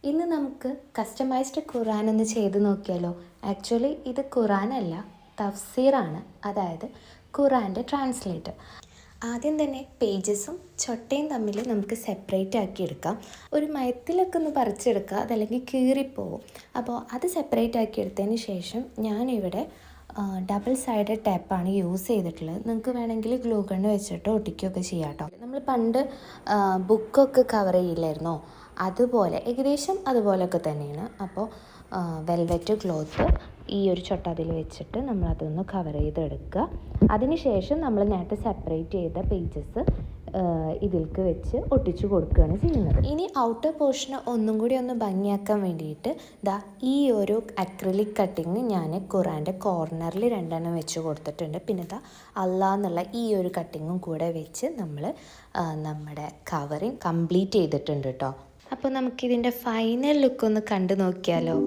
ഇന്ന് നമുക്ക് കസ്റ്റമൈസ്ഡ് ഖുറാൻ ഒന്ന് ചെയ്ത് നോക്കിയാലോ. ആക്ച്വലി ഇത് ഖുറാനല്ല, തഫ്സീറാണ്, അതായത് ഖുറാൻ്റെ ട്രാൻസ്ലേറ്റർ. ആദ്യം തന്നെ പേജസും ചൊട്ടയും തമ്മിൽ നമുക്ക് സെപ്പറേറ്റ് ആക്കി എടുക്കാം. ഒരു മയത്തിലൊക്കെ ഒന്ന് പറിച്ചെടുക്കുക, അതല്ലെങ്കിൽ കീറിപ്പോവും. അപ്പോൾ അത് സെപ്പറേറ്റ് ആക്കി എടുത്തതിന് ശേഷം ഞാനിവിടെ ഡബിൾ സൈഡഡ് ടാപ്പാണ് യൂസ് ചെയ്തിട്ടുള്ളത്. നിങ്ങൾക്ക് വേണമെങ്കിൽ ഗ്ലൂ ഗണ്ണ് വെച്ചിട്ട് ഒട്ടിക്കുകയൊക്കെ ചെയ്യാം കേട്ടോ. നമ്മൾ പണ്ട് ബുക്കൊക്കെ കവർ ചെയ്യില്ലായിരുന്നോ, അതുപോലെ ഏകദേശം അതുപോലെയൊക്കെ തന്നെയാണ്. അപ്പോൾ വെൽവെറ്റ് ക്ലോത്ത് ഈ ഒരു ചൊട്ട അതിൽ വെച്ചിട്ട് നമ്മളതൊന്ന് കവർ ചെയ്തെടുക്കുക. അതിനുശേഷം നമ്മൾ നേരത്തെ സെപ്പറേറ്റ് ചെയ്ത പേജസ് ഇതിലേക്ക് വെച്ച് ഒട്ടിച്ചു കൊടുക്കുകയാണ് ചെയ്യുന്നത്. ഇനി ഔട്ടർ പോർഷൻ ഒന്നും കൂടി ഒന്ന് ഭംഗിയാക്കാൻ വേണ്ടിയിട്ട് ഈ ഒരു അക്രിലിക് കട്ടിങ് ഞാൻ ഖുറാൻ്റെ കോർണറിൽ 2 വെച്ച് കൊടുത്തിട്ടുണ്ട്. പിന്നെ അല്ലാ എന്നുള്ള ഈ ഒരു കട്ടിങ്ങും കൂടെ വെച്ച് നമ്മൾ നമ്മുടെ കവറിങ് കംപ്ലീറ്റ് ചെയ്തിട്ടുണ്ട് കേട്ടോ. അപ്പോൾ നമുക്കിതിൻ്റെ ഫൈനൽ ലുക്ക് ഒന്ന് കണ്ടു നോക്കിയാലോ.